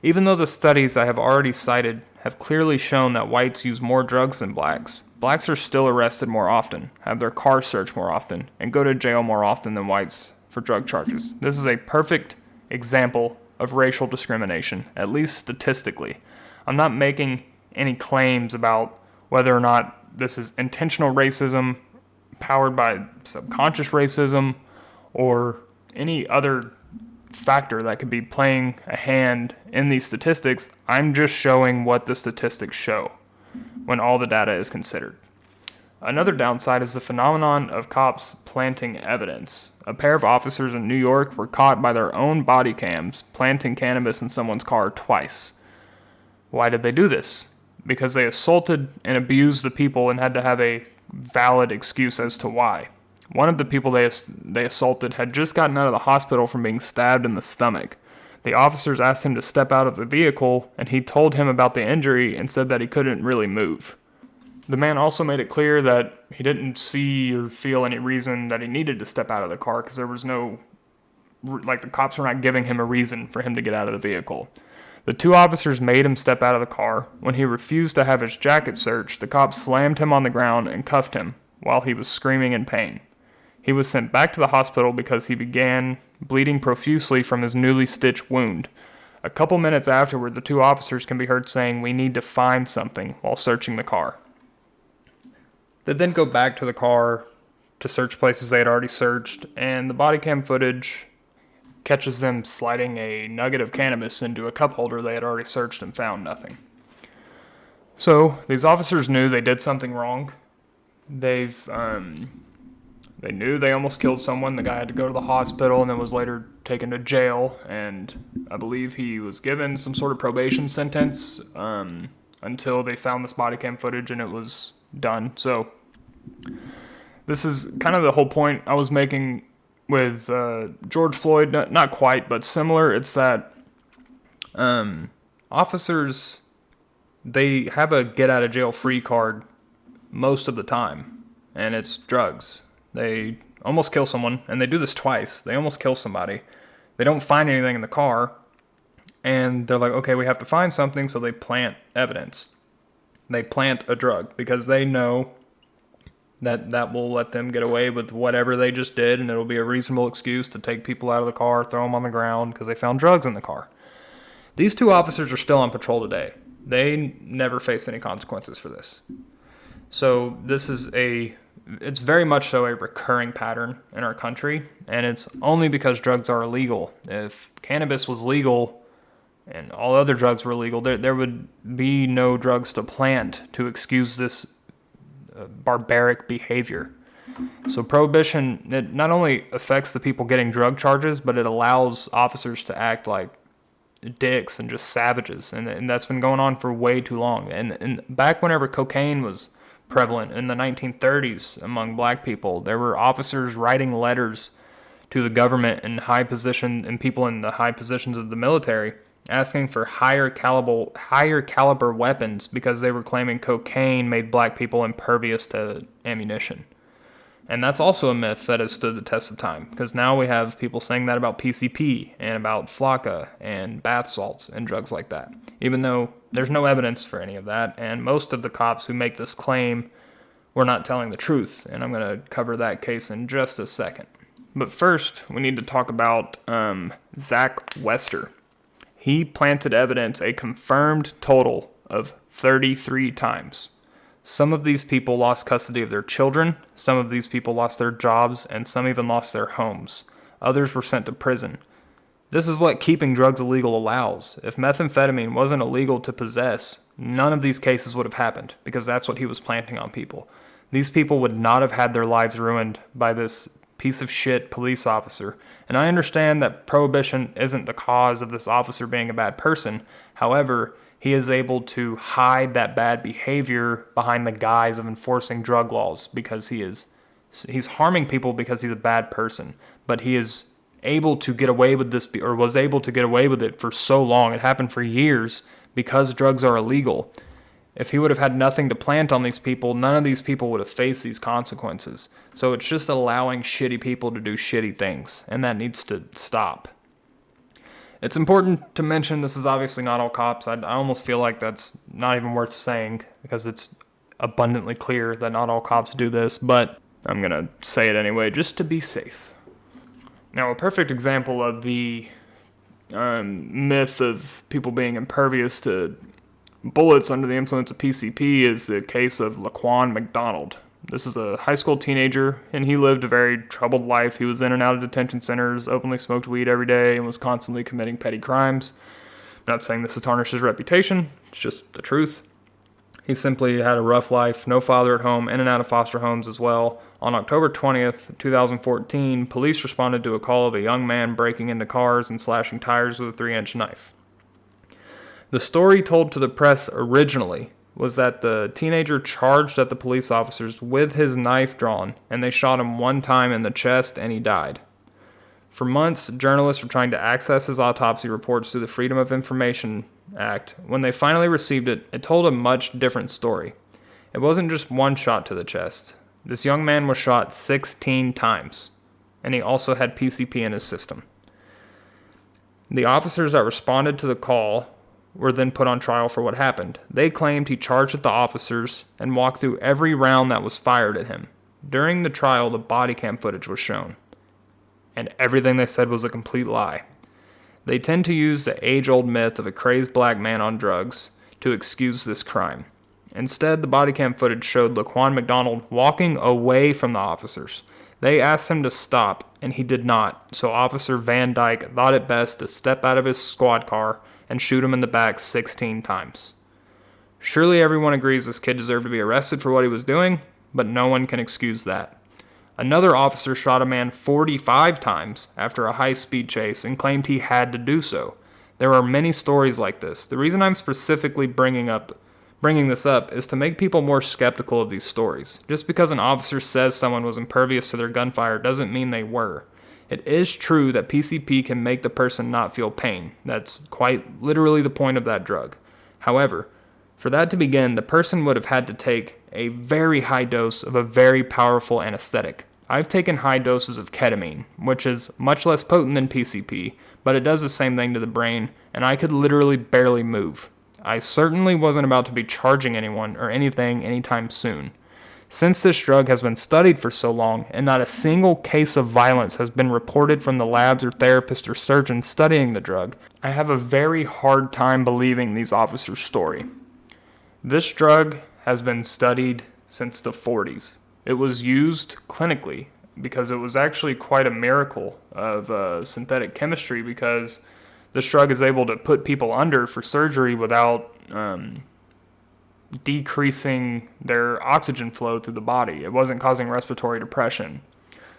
Even though the studies I have already cited have clearly shown that whites use more drugs than blacks, blacks are still arrested more often, have their cars searched more often, and go to jail more often than whites for drug charges. This is a perfect example of racial discrimination, at least statistically. I'm not making any claims about whether or not this is intentional racism, powered by subconscious racism, or any other factor that could be playing a hand in these statistics. I'm just showing what the statistics show when all the data is considered. Another downside is the phenomenon of cops planting evidence. A pair of officers in New York were caught by their own body cams planting cannabis in someone's car twice. Why did they do this? Because they assaulted and abused the people and had to have a valid excuse as to why. One of the people they assaulted had just gotten out of the hospital from being stabbed in the stomach. The officers asked him to step out of the vehicle, and he told him about the injury and said that he couldn't really move. The man also made it clear that he didn't see or feel any reason that he needed to step out of the car because there was no, the cops were not giving him a reason for him to get out of the vehicle. The two officers made him step out of the car. When he refused to have his jacket searched, the cops slammed him on the ground and cuffed him while he was screaming in pain. He was sent back to the hospital because he began bleeding profusely from his newly stitched wound. A couple minutes afterward, the two officers can be heard saying, "We need to find something," while searching the car. They then go back to the car to search places they had already searched, and the body cam footage catches them sliding a nugget of cannabis into a cup holder they had already searched and found nothing. So, these officers knew they did something wrong. They knew they almost killed someone. The guy had to go to the hospital and then was later taken to jail, and I believe he was given some sort of probation sentence until they found this body cam footage and it was done. So this is kind of the whole point I was making with George Floyd. Not quite, but similar. It's that officers, they have a get out of jail free card most of the time, and it's drugs. They almost kill someone, and they do this twice. They almost kill somebody. They don't find anything in the car, and they're like, okay, we have to find something, so they plant evidence. They plant a drug because they know that will let them get away with whatever they just did, and it'll be a reasonable excuse to take people out of the car, throw them on the ground because they found drugs in the car. These two officers are still on patrol today. They never face any consequences for this. So this is it's very much so a recurring pattern in our country, and it's only because drugs are illegal. If cannabis was legal and all other drugs were legal, there would be no drugs to plant to excuse this barbaric behavior. So prohibition, it not only affects the people getting drug charges, but it allows officers to act like dicks and just savages, and that's been going on for way too long. And back whenever cocaine was prevalent in the 1930s among black people, there were officers writing letters to the government and high position and people in the high positions of the military asking for higher caliber weapons because they were claiming cocaine made black people impervious to ammunition. And that's also a myth that has stood the test of time, because now we have people saying that about PCP and about flakka and bath salts and drugs like that, even though there's no evidence for any of that, and most of the cops who make this claim were not telling the truth, and I'm going to cover that case in just a second. But first, we need to talk about Zach Wester. He planted evidence a confirmed total of 33 times. Some of these people lost custody of their children, some of these people lost their jobs, and some even lost their homes. Others were sent to prison. This is what keeping drugs illegal allows. If methamphetamine wasn't illegal to possess, none of these cases would have happened, because that's what he was planting on people. These people would not have had their lives ruined by this piece of shit police officer. And I understand that prohibition isn't the cause of this officer being a bad person. However, he is able to hide that bad behavior behind the guise of enforcing drug laws because he's harming people because he's a bad person. But he is able to get away with this, or was able to get away with it for so long. It happened for years because drugs are illegal. If he would have had nothing to plant on these people, none of these people would have faced these consequences. So it's just allowing shitty people to do shitty things, and that needs to stop. It's important to mention this is obviously not all cops. I almost feel like that's not even worth saying because it's abundantly clear that not all cops do this, but I'm going to say it anyway just to be safe. Now, a perfect example of the myth of people being impervious to bullets under the influence of PCP is the case of Laquan McDonald. This is a high school teenager, and he lived a very troubled life. He was in and out of detention centers, openly smoked weed every day, and was constantly committing petty crimes. I'm not saying this to tarnish his reputation, it's just the truth. He simply had a rough life, no father at home, in and out of foster homes as well. On October 20th, 2014, police responded to a call of a young man breaking into cars and slashing tires with a 3-inch knife. The story told to the press originally was that the teenager charged at the police officers with his knife drawn, and they shot him one time in the chest, and he died. For months, journalists were trying to access his autopsy reports through the Freedom of Information Act. When they finally received it, it told a much different story. It wasn't just one shot to the chest. This young man was shot 16 times, and he also had PCP in his system. The officers that responded to the call were then put on trial for what happened. They claimed he charged at the officers and walked through every round that was fired at him. During the trial, the body cam footage was shown, and everything they said was a complete lie. They tend to use the age-old myth of a crazed black man on drugs to excuse this crime. Instead, the body cam footage showed Laquan McDonald walking away from the officers. They asked him to stop, and he did not, so Officer Van Dyke thought it best to step out of his squad car and shoot him in the back 16 times. Surely everyone agrees this kid deserved to be arrested for what he was doing, but no one can excuse that. Another officer shot a man 45 times after a high-speed chase and claimed he had to do so. There are many stories like this. The reason I'm specifically bringing this up is to make people more skeptical of these stories. Just because an officer says someone was impervious to their gunfire doesn't mean they were. It is true that PCP can make the person not feel pain. That's quite literally the point of that drug. However, for that to begin, the person would have had to take a very high dose of a very powerful anesthetic. I've taken high doses of ketamine, which is much less potent than PCP, but it does the same thing to the brain, and I could literally barely move. I certainly wasn't about to be charging anyone or anything anytime soon. Since this drug has been studied for so long, and not a single case of violence has been reported from the labs or therapists or surgeons studying the drug, I have a very hard time believing these officers' story. This drug has been studied since the 40s. It was used clinically because it was actually quite a miracle of synthetic chemistry, because this drug is able to put people under for surgery without decreasing their oxygen flow through the body. It wasn't causing respiratory depression.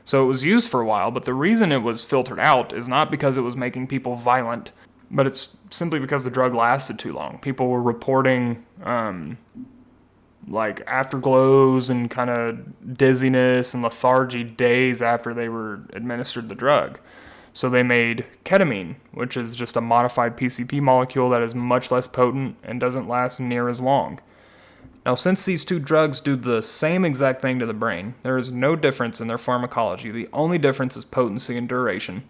So it was used for a while, but the reason it was filtered out is not because it was making people violent, but it's simply because the drug lasted too long. People were reporting like afterglows and kind of dizziness and lethargy days after they were administered the drug. So they made ketamine, which is just a modified PCP molecule that is much less potent and doesn't last near as long. Now, since these two drugs do the same exact thing to the brain, there is no difference in their pharmacology. The only difference is potency and duration.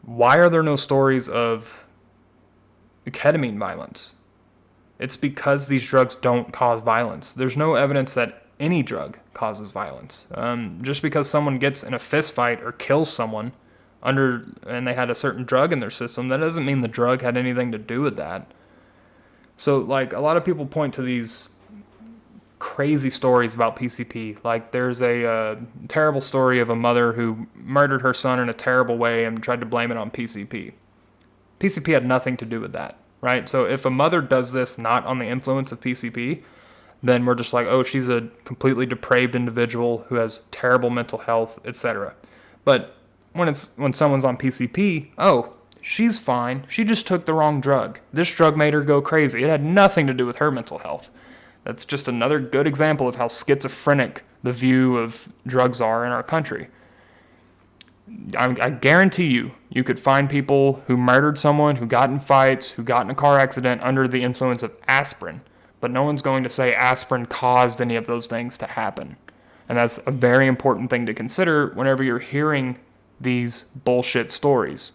Why are there no stories of ketamine violence? It's because these drugs don't cause violence. There's no evidence that any drug causes violence. Just because someone gets in a fist fight or kills someone and they had a certain drug in their system, that doesn't mean the drug had anything to do with that. So, like, a lot of people point to these crazy stories about PCP. Like, there's a terrible story of a mother who murdered her son in a terrible way and tried to blame it on PCP. PCP had nothing to do with that, right? So if a mother does this not on the influence of PCP, then we're just like, oh, she's a completely depraved individual who has terrible mental health, etc. But when someone's on PCP, oh, She's fine. She just took the wrong drug. This drug made her go crazy. It had nothing to do with her mental health. That's just another good example of how schizophrenic the view of drugs are in our country. I guarantee you could find people who murdered someone, who got in fights, who got in a car accident under the influence of aspirin. But no one's going to say aspirin caused any of those things to happen. And that's a very important thing to consider whenever you're hearing these bullshit stories.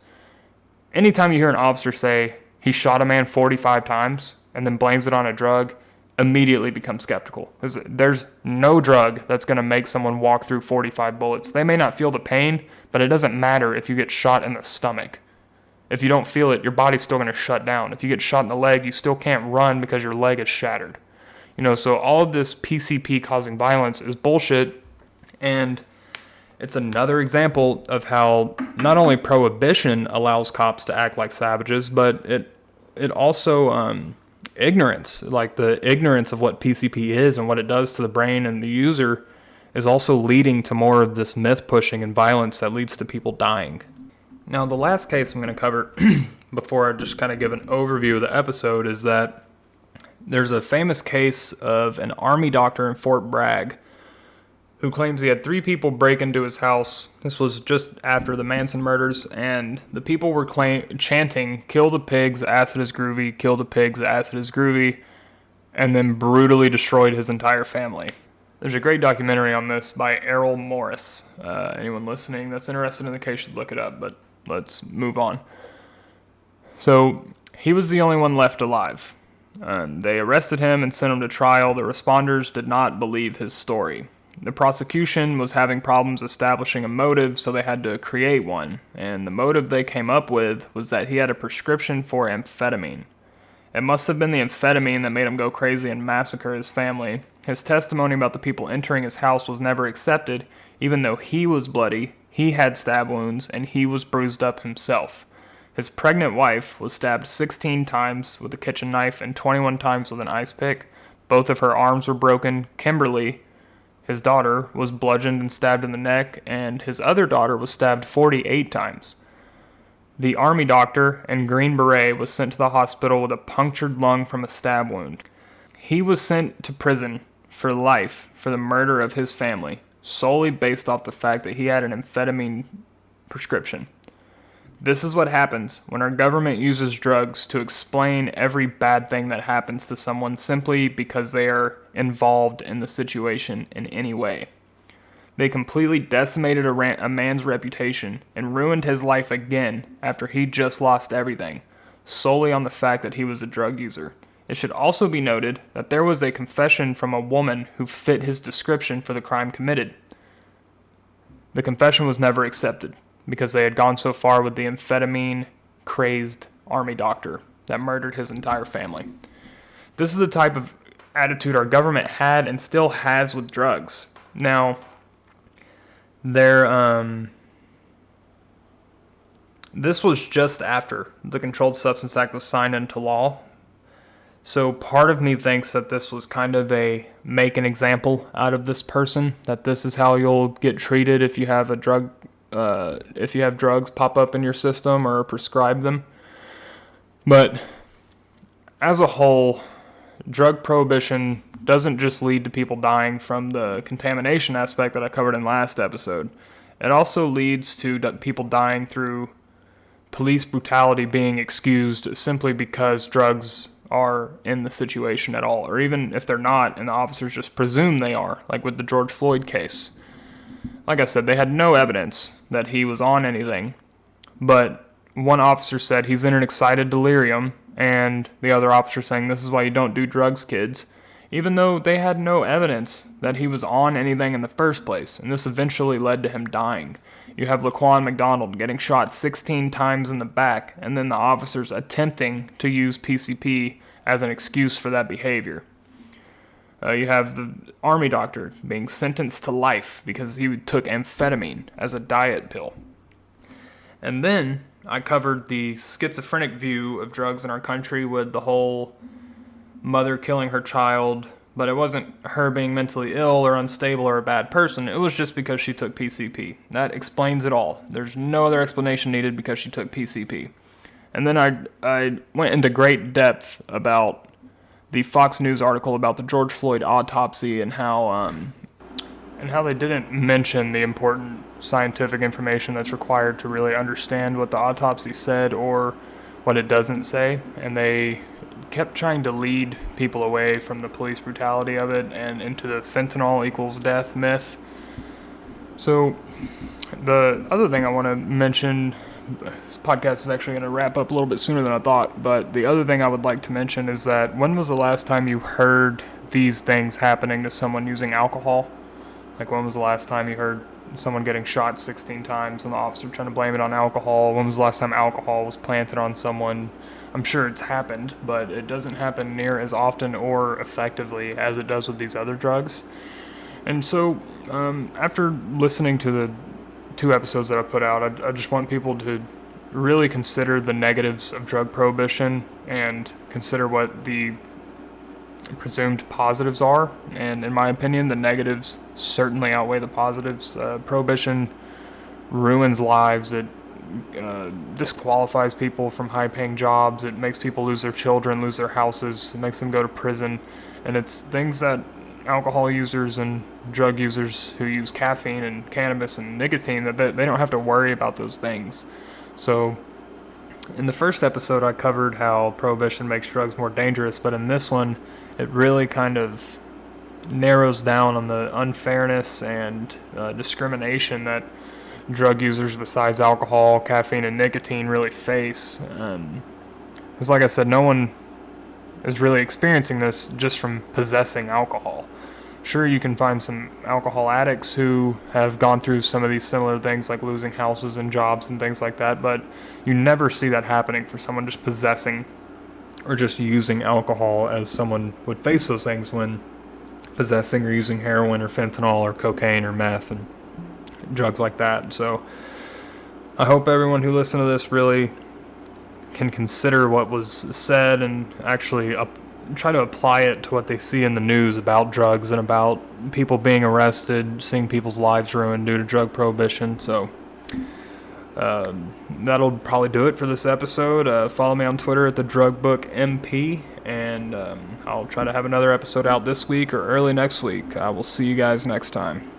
Anytime you hear an officer say he shot a man 45 times and then blames it on a drug, immediately become skeptical. Because there's no drug that's going to make someone walk through 45 bullets. They may not feel the pain, but it doesn't matter if you get shot in the stomach. If you don't feel it, your body's still going to shut down. If you get shot in the leg, you still can't run because your leg is shattered. So all of this PCP causing violence is bullshit, and it's another example of how not only Prohibition allows cops to act like savages, but it also ignorance, like the ignorance of what PCP is and what it does to the brain and the user, is also leading to more of this myth pushing and violence that leads to people dying. Now, the last case I'm going to cover before I just kind of give an overview of the episode is that there's a famous case of an Army doctor in Fort Bragg who claims he had 3 people break into his house. This was just after the Manson murders, and the people were chanting, "Kill the pigs, acid is groovy, kill the pigs, acid is groovy," and then brutally destroyed his entire family. There's a great documentary on this by Errol Morris. Anyone listening that's interested in the case should look it up, but let's move on. So, he was the only one left alive. They arrested him and sent him to trial. The responders did not believe his story. The prosecution was having problems establishing a motive, so they had to create one. And the motive they came up with was that he had a prescription for amphetamine. It must have been the amphetamine that made him go crazy and massacre his family. His testimony about the people entering his house was never accepted, even though he was bloody, he had stab wounds, and he was bruised up himself. His pregnant wife was stabbed 16 times with a kitchen knife and 21 times with an ice pick. Both of her arms were broken. Kimberly, his daughter, was bludgeoned and stabbed in the neck, and his other daughter was stabbed 48 times. The Army doctor and Green Beret was sent to the hospital with a punctured lung from a stab wound. He was sent to prison for life for the murder of his family, solely based off the fact that he had an amphetamine prescription. This is what happens when our government uses drugs to explain every bad thing that happens to someone simply because they are involved in the situation in any way. They completely decimated a man's reputation and ruined his life again after he just lost everything, solely on the fact that he was a drug user. It should also be noted that there was a confession from a woman who fit his description for the crime committed. The confession was never accepted because they had gone so far with the amphetamine-crazed Army doctor that murdered his entire family. This is the type of attitude our government had and still has with drugs. Now, this was just after the Controlled Substance Act was signed into law. So part of me thinks that this was kind of a make an example out of this person, that this is how you'll get treated if you have if you have drugs pop up in your system or prescribe them. But as a whole, drug prohibition doesn't just lead to people dying from the contamination aspect that I covered in last episode. It also leads to people dying through police brutality being excused simply because drugs are in the situation at all, or even if they're not and the officers just presume they are, like with the George Floyd case. Like I said, they had no evidence that he was on anything, but one officer said he's in an excited delirium, and the other officer saying this is why you don't do drugs, kids, even though they had no evidence that he was on anything in the first place, and this eventually led to him dying. You have Laquan McDonald getting shot 16 times in the back, and then the officers attempting to use PCP as an excuse for that behavior. You have the Army doctor being sentenced to life because he took amphetamine as a diet pill. And then I covered the schizophrenic view of drugs in our country with the whole mother killing her child, but it wasn't her being mentally ill or unstable or a bad person. It was just because she took PCP. That explains it all. There's no other explanation needed because she took PCP. And then I went into great depth about the Fox News article about the George Floyd autopsy and how they didn't mention the important scientific information that's required to really understand what the autopsy said or what it doesn't say. And they kept trying to lead people away from the police brutality of it and into the fentanyl equals death myth. So the other thing I want to mention, this podcast is actually going to wrap up a little bit sooner than I thought, but the other thing I would like to mention is that when was the last time you heard these things happening to someone using alcohol? Like, when was the last time you heard someone getting shot 16 times and the officer trying to blame it on alcohol? When was the last time alcohol was planted on someone? I'm sure it's happened, but it doesn't happen near as often or effectively as it does with these other drugs. And so, after listening to the 2 episodes that I put out, I just want people to really consider the negatives of drug prohibition and consider what the presumed positives are. And in my opinion, the negatives certainly outweigh the positives. Prohibition ruins lives. It disqualifies people from high-paying jobs. It makes people lose their children, lose their houses. It makes them go to prison. And it's things that alcohol users and drug users who use caffeine and cannabis and nicotine, that they don't have to worry about those things. So in the first episode, I covered how prohibition makes drugs more dangerous, but in this one, it really kind of narrows down on the unfairness and discrimination that drug users besides alcohol, caffeine, and nicotine really face. Because like I said, no one is really experiencing this just from possessing alcohol. Sure, you can find some alcohol addicts who have gone through some of these similar things like losing houses and jobs and things like that, but you never see that happening for someone just possessing or just using alcohol, as someone would face those things when possessing or using heroin or fentanyl or cocaine or meth and drugs like that. So I hope everyone who listened to this really can consider what was said and actually try to apply it to what they see in the news about drugs and about people being arrested, seeing people's lives ruined due to drug prohibition. So that'll probably do it for this episode. Follow me on Twitter at thedrugbookmp, and I'll try to have another episode out this week or early next week. I will see you guys next time.